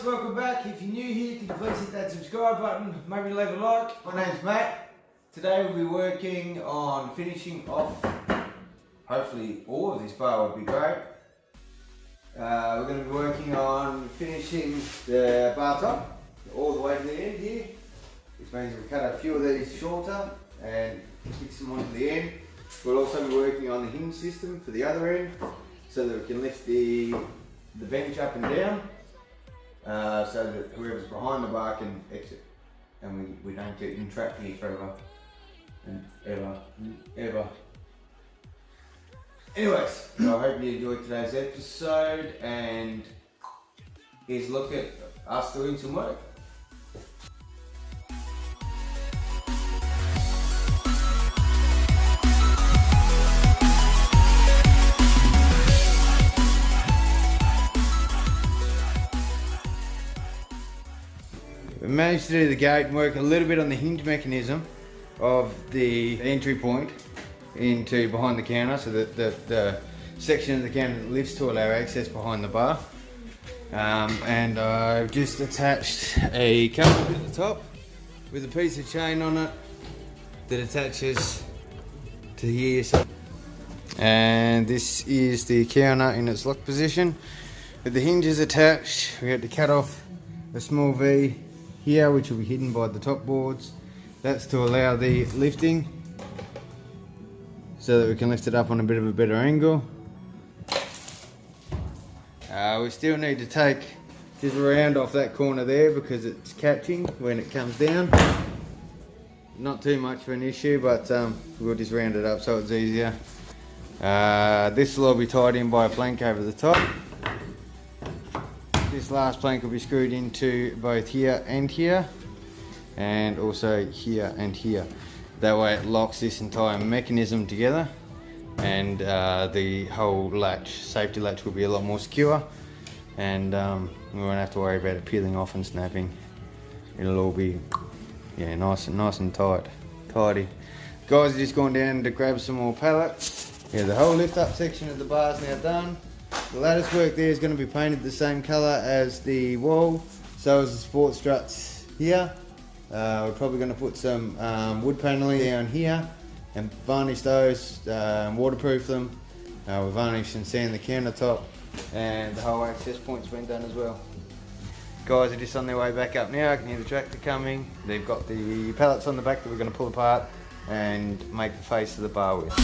welcome back. If you're new here, can you please hit that subscribe button, maybe leave a like. My name's Matt. Today we'll be working on finishing off, hopefully all of this bar would be great. We're going to be working on finishing the bar top all the way to the end here, which means we'll cut a few of these shorter and fix them onto the end. We'll also be working on the hinge system for the other end so that we can lift the bench up and down so that whoever's behind the bar can exit and we don't get entrapped here forever and ever. Anyways, I hope you enjoyed today's episode, and here's a look at us doing some work. We managed to do the gate and work a little bit on the hinge mechanism of the entry point into behind the counter, so that the section of the counter that lifts to allow access behind the bar. And I've just attached a cover at the top with a piece of chain on it that attaches to here. And this is the counter in its lock position. With the hinges attached, we had to cut off a small V here, which will be hidden by the top boards. That's to allow the lifting, so that we can lift it up on a bit of a better angle. We still need to take just a round off that corner there because it's catching when it comes down. Not too much of an issue, but we'll just round it up so it's easier. This will all be tied in by a plank over the top. This last plank will be screwed into both here and here, and also here and here. That way it locks this entire mechanism together, and the whole latch, safety latch, will be a lot more secure, and we won't have to worry about it peeling off and snapping. It'll all be nice and tidy. Guys are just gone down to grab some more pallets. Yeah, the whole lift up section of the bar is now done. The lattice work there is going to be painted the same colour as the wall, so as the support struts here. We're probably going to put some wood paneling down here and varnish those, waterproof them. We'll varnish and sand the countertop, and the whole access point's been done as well. Guys are just on their way back up now. I can hear the tractor coming. They've got the pallets on the back that we're going to pull apart and make the face of the bar with.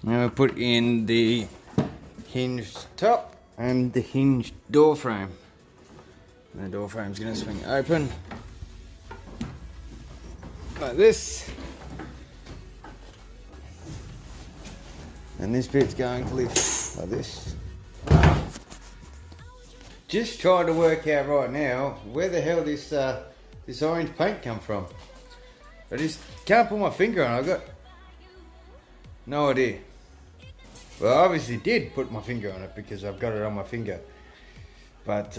Now we put in the hinged top and the hinged door frame. The door frame's going to swing open like this, and this bit's going to lift like this. Just trying to work out right now where the hell this orange paint come from. I just can't put my finger on it. I've got no idea. Well, I obviously did put my finger on it because I've got it on my finger, but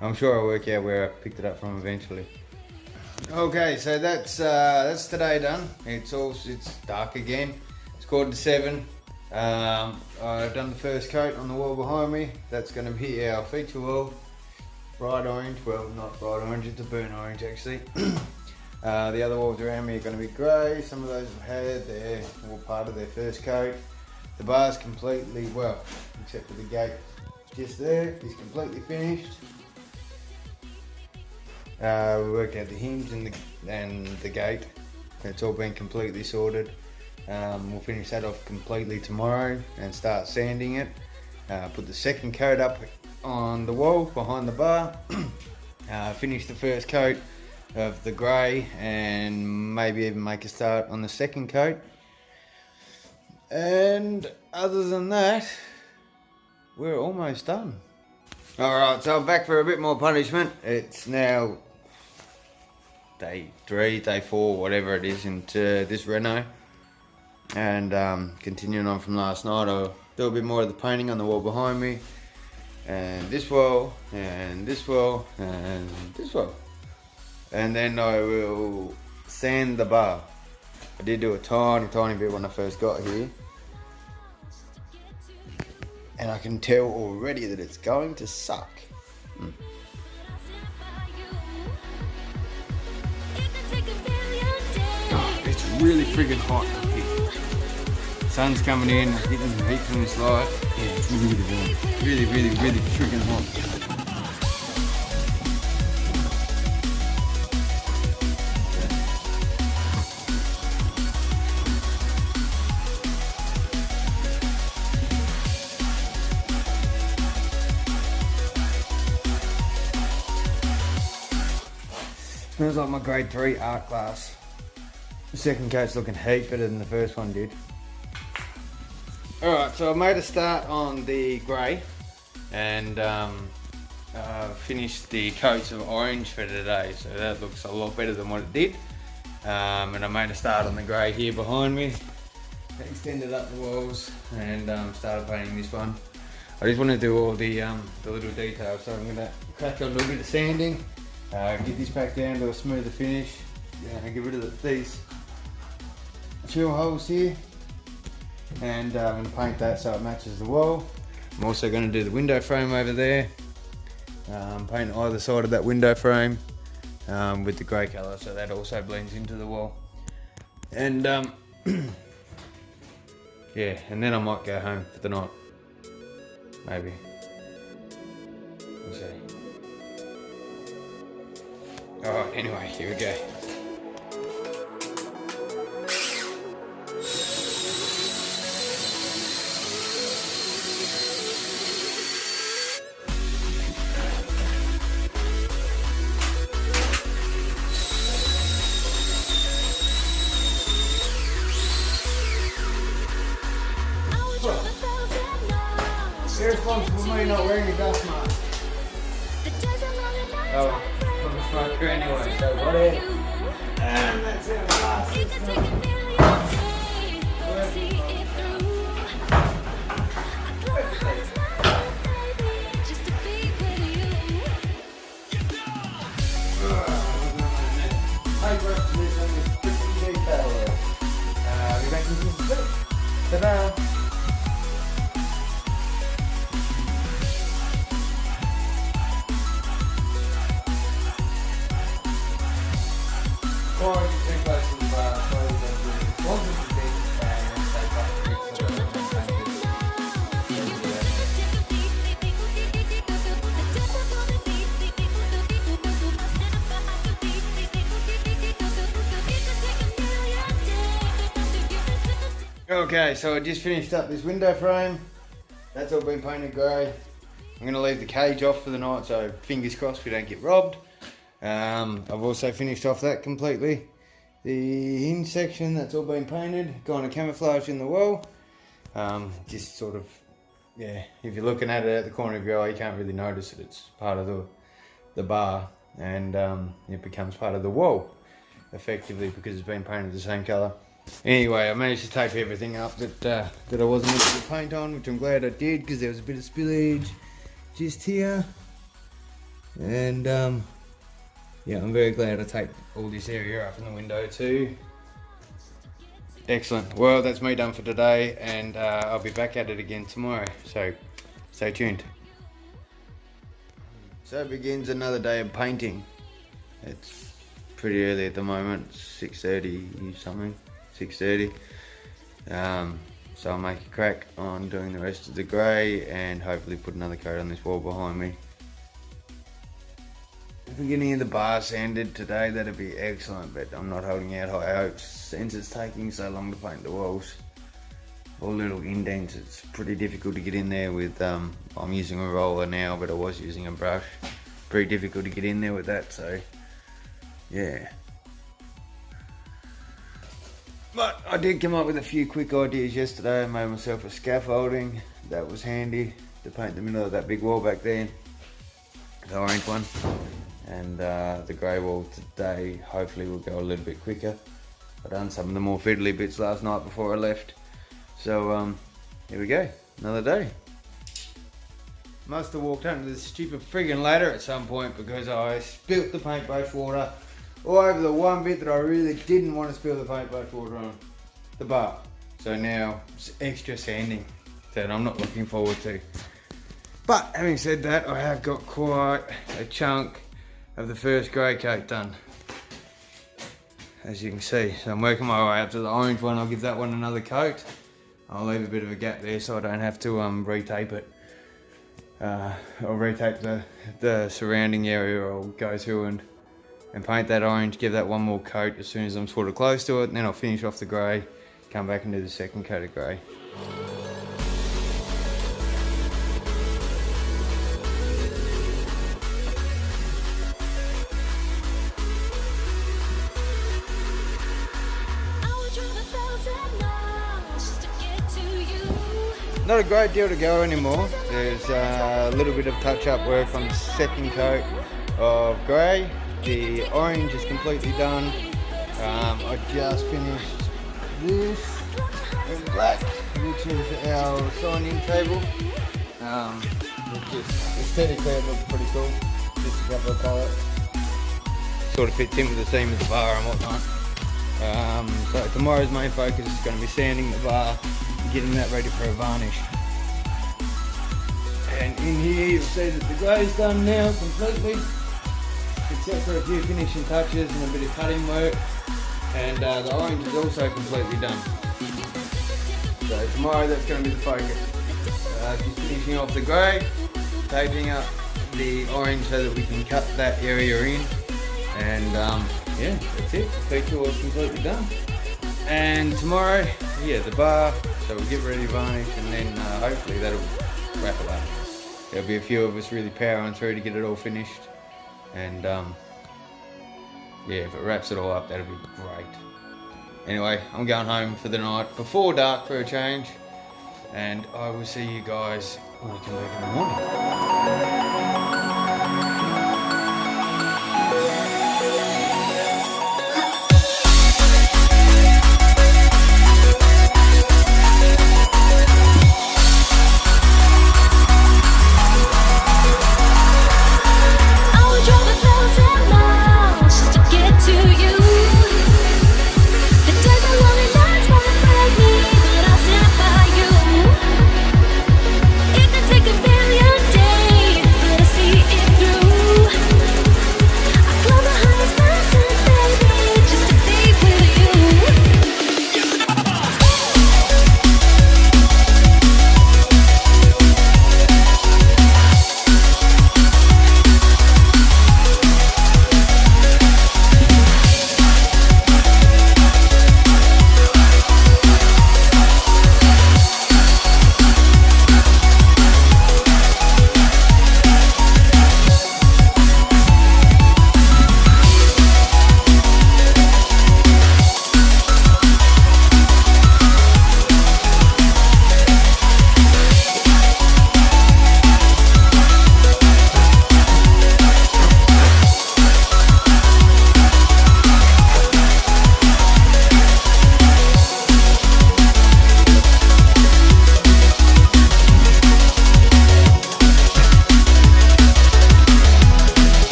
I'm sure I'll work out where I picked it up from eventually. Okay, so that's today done. It's dark again. It's 7:15. I've done the first coat on the wall behind me. That's going to be our feature wall. Bright orange. Well, not bright orange. It's a burnt orange actually. The other walls around me are going to be grey. Some of those have had their all part of their first coat. The bar's completely, well, except for the gate just there, is completely finished. We worked out the hinge and the gate. It's all been completely sorted. We'll finish that off completely tomorrow and start sanding it. Put the second coat up on the wall behind the bar. Finish the first coat of the grey and maybe even make a start on the second coat. And other than that, we're almost done. Alright, so I'm back for a bit more punishment. It's now day 3, day 4, whatever it is, into this reno. And continuing on from last night, I'll do a bit more of the painting on the wall behind me. And this wall, and this wall, and this wall. And then I will sand the bar. I did do a tiny bit when I first got here. And I can tell already that it's going to suck. Oh, it's really friggin' hot up here. Sun's coming in, getting the heat from this light. Yeah, it's really warm. Really friggin' hot. Smells like my grade 3 art class. The second coat's looking heaps better than the first one did. Alright, so I made a start on the grey and finished the coats of orange for today, so that looks a lot better than what it did. And I made a start on the grey here behind me, extended up the walls and started painting this one. I just want to do all the little details, so I'm going to crack on a little bit of sanding. Get this back down to a smoother finish. Get rid of these fill holes here, and I'm going to paint that so it matches the wall. I'm also going to do the window frame over there. Paint either side of that window frame with the grey colour, so that also blends into the wall. And yeah, and then I might go home for the night, maybe. We'll see. Alright, anyway, here we go. You're responsible for me not wearing a dust mask. Oh. I'm a smoker anyway, so whatever. And that's it. Ta-da! Okay, so I just finished up this window frame. That's all been painted grey. I'm going to leave the cage off for the night, so fingers crossed we don't get robbed. I've also finished off that completely. The hinge section, that's all been painted, kind of camouflage in the wall. Just sort of, yeah, if you're looking at it at the corner of your eye, you can't really notice that it's part of the bar, and it becomes part of the wall, effectively, because it's been painted the same colour. Anyway, I managed to tape everything up that I wasn't able to paint on, which I'm glad I did, because there was a bit of spillage just here. And yeah, I'm very glad I taped all this area up in the window too. Excellent. Well, that's me done for today, and I'll be back at it again tomorrow, so stay tuned. So begins another day of painting. It's pretty early at the moment, 6:30 something. 6:30. So I'll make a crack on doing the rest of the grey and hopefully put another coat on this wall behind me. If we're getting the bar sanded today, that'd be excellent, but I'm not holding out high hopes since it's taking so long to paint the walls. All little indents, it's pretty difficult to get in there with, I'm using a roller now, but I was using a brush. Pretty difficult to get in there with that, so yeah. But I did come up with a few quick ideas yesterday. I made myself a scaffolding, that was handy to paint the middle of that big wall back there, the orange one. And the grey wall today hopefully will go a little bit quicker. I done some of the more fiddly bits last night before I left. So here we go, another day. Must have walked under this stupid friggin' ladder at some point because I spilt the paintbrush water all over the one bit that I really didn't want to spill the paintbrush water on, the bar. So now it's extra sanding that I'm not looking forward to. But having said that, I have got quite a chunk of the first grey coat done, as you can see. So I'm working my way up to the orange one. I'll give that one another coat. I'll leave a bit of a gap there so I don't have to retape it. I'll retape the surrounding area. I'll go through and paint that orange, give that one more coat as soon as I'm sort of close to it, and then I'll finish off the grey, come back and do the second coat of grey. Not a great deal to go anymore. There's a little bit of touch-up work on the second coat of grey. The orange is completely done. I just finished this in black, which is our sign-in table. Aesthetically it looks pretty cool. Just a couple of pallets. Sort of fits in with the seam of the bar and whatnot. So tomorrow's main focus is going to be sanding the bar, getting that ready for a varnish. And in here you'll see that the grey's done now completely, except for a few finishing touches and a bit of cutting work. And the orange is also completely done. So tomorrow that's going to be the focus. Just finishing off the grey, taping up the orange so that we can cut that area in. And yeah, that's it. The picture was completely done. And tomorrow, yeah, the bar, so we'll get ready to varnish, and then hopefully that'll wrap it up. There'll be a few of us really powering through to get it all finished, and yeah, if it wraps it all up, that'll be great. Anyway, I'm going home for the night before dark for a change, and I will see you guys when I come back in the morning.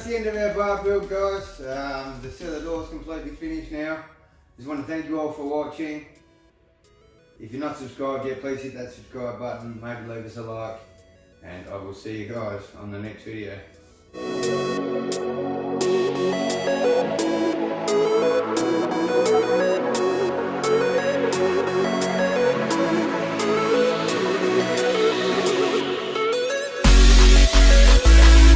The end of our bar build, guys. The cellar door's completely finished now. Just want to thank you all for watching. If you're not subscribed yet, please hit that subscribe button, maybe leave us a like, and I will see you guys on the next video.